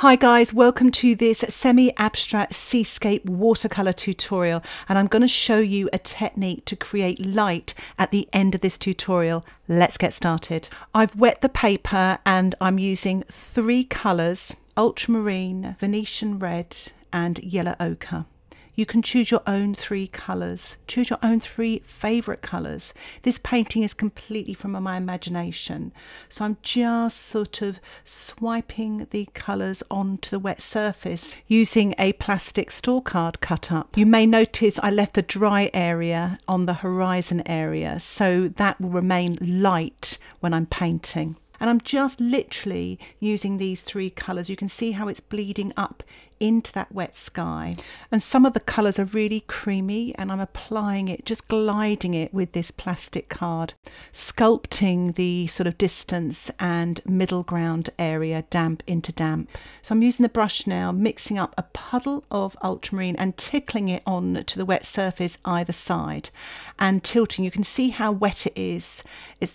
Hi guys, welcome to this semi-abstract Seascape watercolour tutorial, and I'm going to show you a technique to create light at the end of this tutorial. Let's get started. I've wet the paper and I'm using three colours: Ultramarine, Venetian Red and Yellow Ochre. You can choose your own three colours, choose your own three favourite colours. This painting is completely from my imagination. So I'm just sort of swiping the colours onto the wet surface using a plastic store card cut up. You may notice I left a dry area on the horizon area, so that will remain light when I'm painting. And I'm just literally using these three colours. You can see how it's bleeding up into that wet sky, and some of the colours are really creamy, and I'm applying it, just gliding it with this plastic card, sculpting the sort of distance and middle ground area, damp into damp. So I'm using the brush now, mixing up a puddle of ultramarine and tickling it on to the wet surface either side and tilting. You can see how wet it is.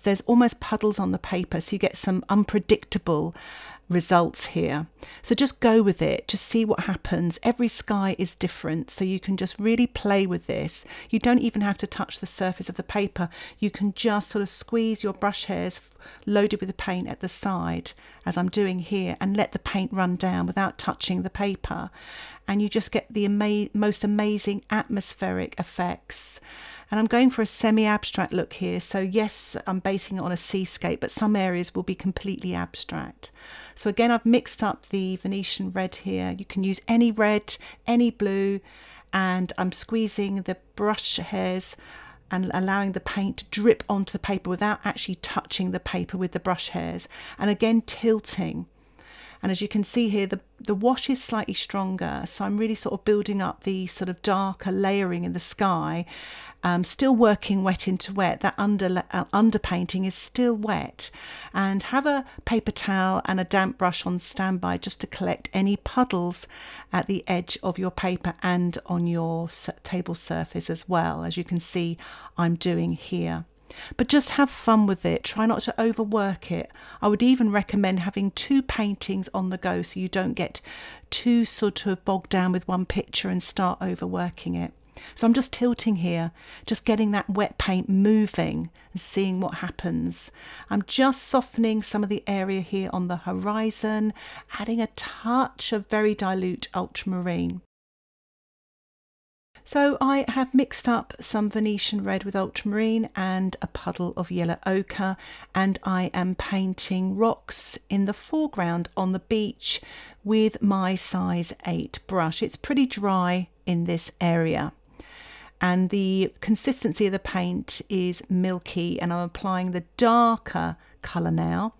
There's almost puddles on the paper, so you get some unpredictable results here. So just go with it, just see what happens. Every sky is different, so you can just really play with this. You don't even have to touch the surface of the paper. You can just sort of squeeze your brush hairs loaded with the paint at the side, as I'm doing here, and let the paint run down without touching the paper, and you just get the most amazing atmospheric effects. And I'm going for a semi-abstract look here, so yes, I'm basing it on a seascape, but some areas will be completely abstract. So again, I've mixed up the Venetian Red here. You can use any red, any blue, and I'm squeezing the brush hairs and allowing the paint to drip onto the paper without actually touching the paper with the brush hairs, and again tilting. And as you can see here, the wash is slightly stronger, so I'm really sort of building up the sort of darker layering in the sky. Still working wet into wet. That underpainting is still wet. And have a paper towel and a damp brush on standby just to collect any puddles at the edge of your paper and on your table surface as well, as you can see I'm doing here. But just have fun with it. Try not to overwork it. I would even recommend having two paintings on the go so you don't get too sort of bogged down with one picture and start overworking it. So I'm just tilting here, just getting that wet paint moving and seeing what happens. I'm just softening some of the area here on the horizon, adding a touch of very dilute ultramarine. So I have mixed up some Venetian Red with ultramarine and a puddle of yellow ochre, and I am painting rocks in the foreground on the beach with my size 8 brush. It's pretty dry in this area, and the consistency of the paint is milky, and I'm applying the darker colour now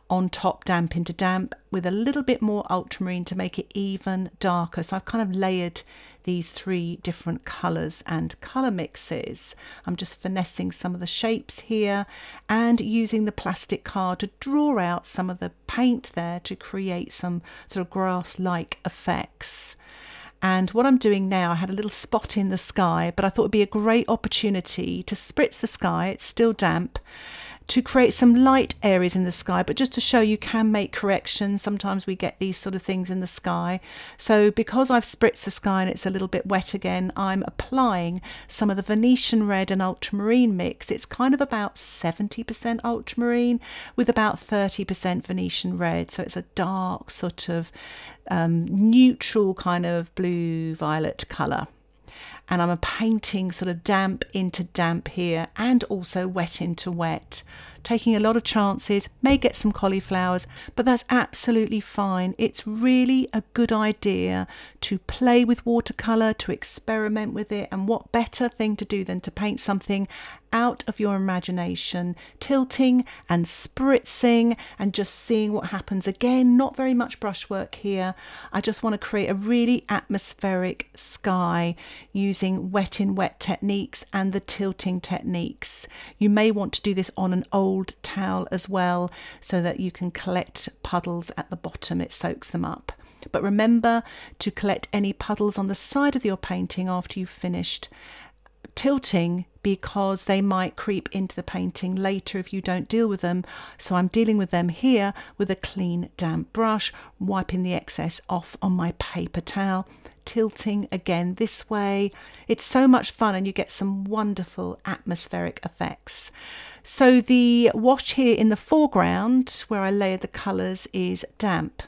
on top, damp into damp, with a little bit more ultramarine to make it even darker. So I've kind of layered these three different colours and colour mixes. I'm just finessing some of the shapes here and using the plastic card to draw out some of the paint there to create some sort of grass-like effects. And what I'm doing now, I had a little spot in the sky, but I thought it'd be a great opportunity to spritz the sky, it's still damp, to create some light areas in the sky, but just to show you can make corrections. Sometimes we get these sort of things in the sky. So because I've spritzed the sky and it's a little bit wet again, I'm applying some of the Venetian Red and ultramarine mix. It's kind of about 70% ultramarine with about 30% Venetian Red. So it's a dark sort of neutral kind of blue-violet colour. And I'm painting sort of damp into damp here and also wet into wet. Taking a lot of chances, may get some cauliflowers, but that's absolutely fine. It's really a good idea to play with watercolour, to experiment with it, and what better thing to do than to paint something out of your imagination, tilting and spritzing and just seeing what happens. Again, not very much brushwork here. I just want to create a really atmospheric sky using wet in wet techniques and the tilting techniques. You may want to do this on an old towel as well, so that you can collect puddles at the bottom. It soaks them up. But remember to collect any puddles on the side of your painting after you've finished tilting because they might creep into the painting later if you don't deal with them. So I'm dealing with them here with a clean damp brush, wiping the excess off on my paper towel, tilting again this way. It's so much fun and you get some wonderful atmospheric effects. So the wash here in the foreground where I layered the colours is damp,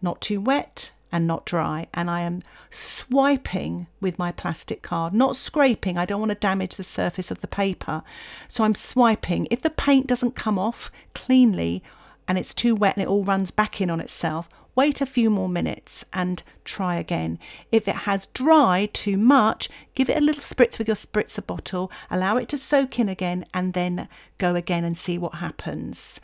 not too wet and not dry, and I am swiping with my plastic card, not scraping. I don't want to damage the surface of the paper, so I'm swiping. If the paint doesn't come off cleanly and it's too wet and it all runs back in on itself, wait a few more minutes and try again. If it has dried too much, give it a little spritz with your spritzer bottle, allow it to soak in again, and then go again and see what happens.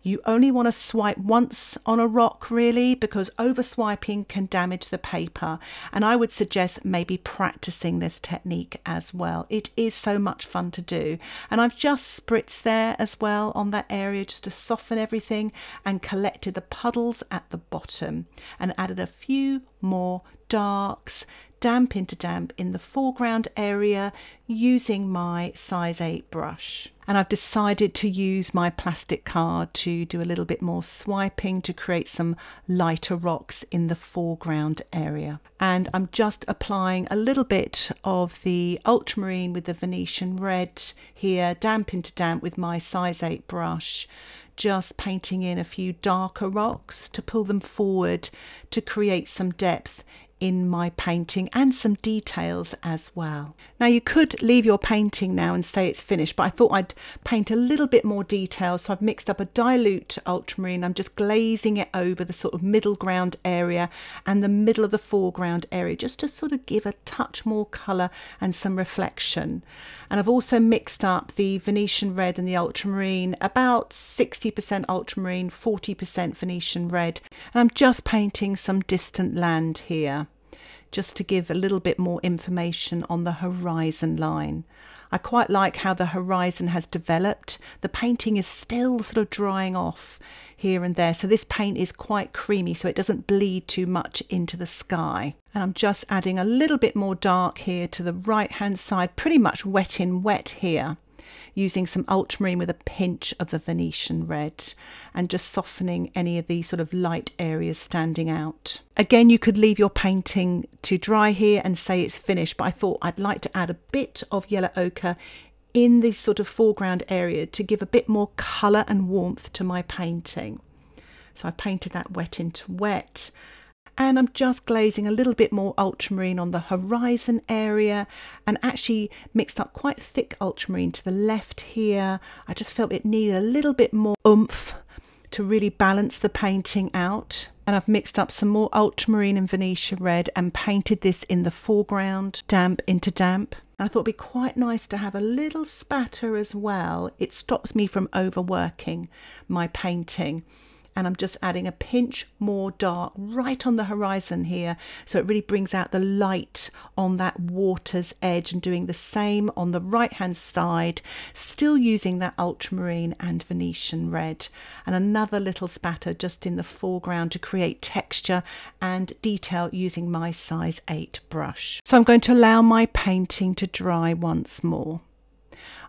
You only want to swipe once on a rock really, because over swiping can damage the paper, and I would suggest maybe practicing this technique as well. It is so much fun to do, and I've just spritzed there as well on that area just to soften everything and collected the puddles at the bottom and added a few more darks, damp into damp in the foreground area using my size 8 brush. And I've decided to use my plastic card to do a little bit more swiping to create some lighter rocks in the foreground area. And I'm just applying a little bit of the Ultramarine with the Venetian Red here, damp into damp with my size 8 brush, just painting in a few darker rocks to pull them forward to create some depth in my painting and some details as well. Now you could leave your painting now and say it's finished, but I thought I'd paint a little bit more detail, so I've mixed up a dilute ultramarine. I'm just glazing it over the sort of middle ground area and the middle of the foreground area just to sort of give a touch more colour and some reflection. And I've also mixed up the Venetian Red and the Ultramarine, about 60% Ultramarine, 40% Venetian Red. And I'm just painting some distant land here, just to give a little bit more information on the horizon line. I quite like how the horizon has developed. The painting is still sort of drying off here and there, so this paint is quite creamy so it doesn't bleed too much into the sky. And I'm just adding a little bit more dark here to the right hand side, pretty much wet in wet here, using some ultramarine with a pinch of the Venetian Red and just softening any of these sort of light areas standing out. Again, you could leave your painting to dry here and say it's finished, but I thought I'd like to add a bit of yellow ochre in this sort of foreground area to give a bit more colour and warmth to my painting. So I painted that wet into wet. And I'm just glazing a little bit more ultramarine on the horizon area and actually mixed up quite thick ultramarine to the left here. I just felt it needed a little bit more oomph to really balance the painting out. And I've mixed up some more ultramarine and Venetian Red and painted this in the foreground, damp into damp. And I thought it'd be quite nice to have a little spatter as well. It stops me from overworking my painting. And I'm just adding a pinch more dark right on the horizon here, so it really brings out the light on that water's edge, and doing the same on the right hand side, still using that ultramarine and Venetian Red, and another little spatter just in the foreground to create texture and detail using my size 8 brush. So I'm going to allow my painting to dry once more.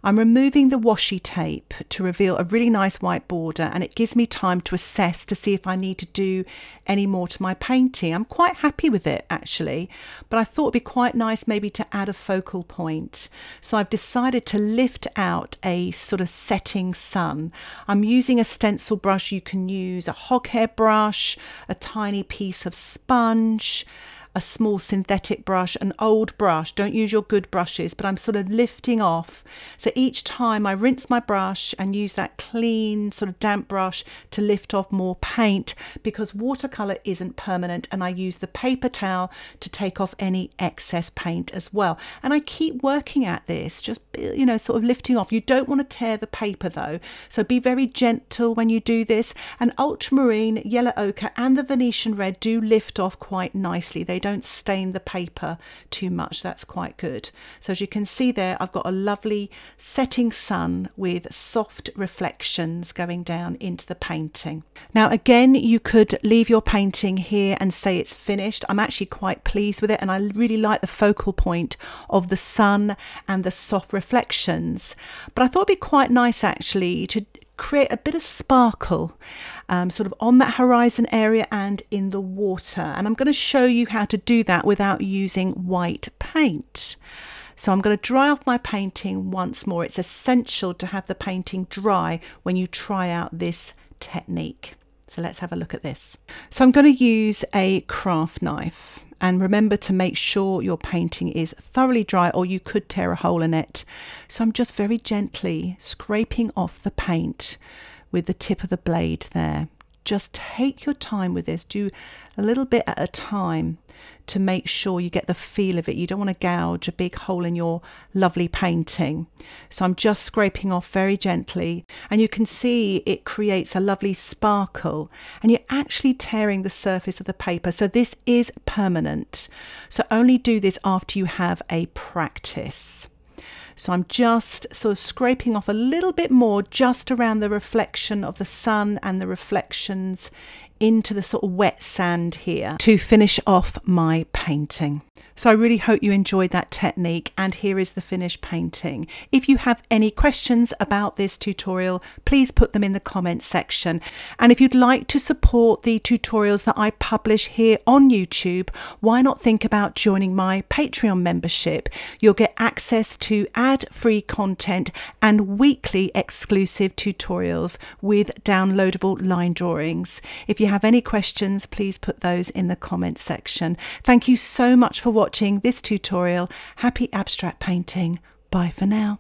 I'm removing the washi tape to reveal a really nice white border, and it gives me time to assess to see if I need to do any more to my painting. I'm quite happy with it actually, but I thought it'd be quite nice maybe to add a focal point. So I've decided to lift out a sort of setting sun. I'm using a stencil brush. You can use a hog hair brush, a tiny piece of sponge, a small synthetic brush, an old brush. Don't use your good brushes, but I'm sort of lifting off. So each time I rinse my brush and use that clean sort of damp brush to lift off more paint, because watercolour isn't permanent, and I use the paper towel to take off any excess paint as well. And I keep working at this, just, you know, sort of lifting off. You don't want to tear the paper though, so be very gentle when you do this. And ultramarine, yellow ochre and the Venetian Red do lift off quite nicely. They they don't stain the paper too much. That's quite good. So as you can see there, I've got a lovely setting sun with soft reflections going down into the painting. Now again, you could leave your painting here and say it's finished. I'm actually quite pleased with it, and I really like the focal point of the sun and the soft reflections. But I thought it'd be quite nice actually to create a bit of sparkle sort of on that horizon area and in the water, and I'm going to show you how to do that without using white paint. So I'm going to dry off my painting once more. It's essential to have the painting dry when you try out this technique. So let's have a look at this. So I'm going to use a craft knife, and remember to make sure your painting is thoroughly dry or you could tear a hole in it. So I'm just very gently scraping off the paint with the tip of the blade there. Just take your time with this. Do a little bit at a time to make sure you get the feel of it. You don't want to gouge a big hole in your lovely painting. So I'm just scraping off very gently, and you can see it creates a lovely sparkle, and you're actually tearing the surface of the paper. So this is permanent. So only do this after you have a practice. So I'm just sort of scraping off a little bit more just around the reflection of the sun and the reflections into the sort of wet sand here to finish off my painting. So I really hope you enjoyed that technique, and here is the finished painting. If you have any questions about this tutorial, please put them in the comments section. And if you'd like to support the tutorials that I publish here on YouTube, why not think about joining my Patreon membership? You'll get access to ad-free content and weekly exclusive tutorials with downloadable line drawings. If you have any questions, please put those in the comments section. Thank you so much for watching this tutorial. Happy abstract painting. Bye for now.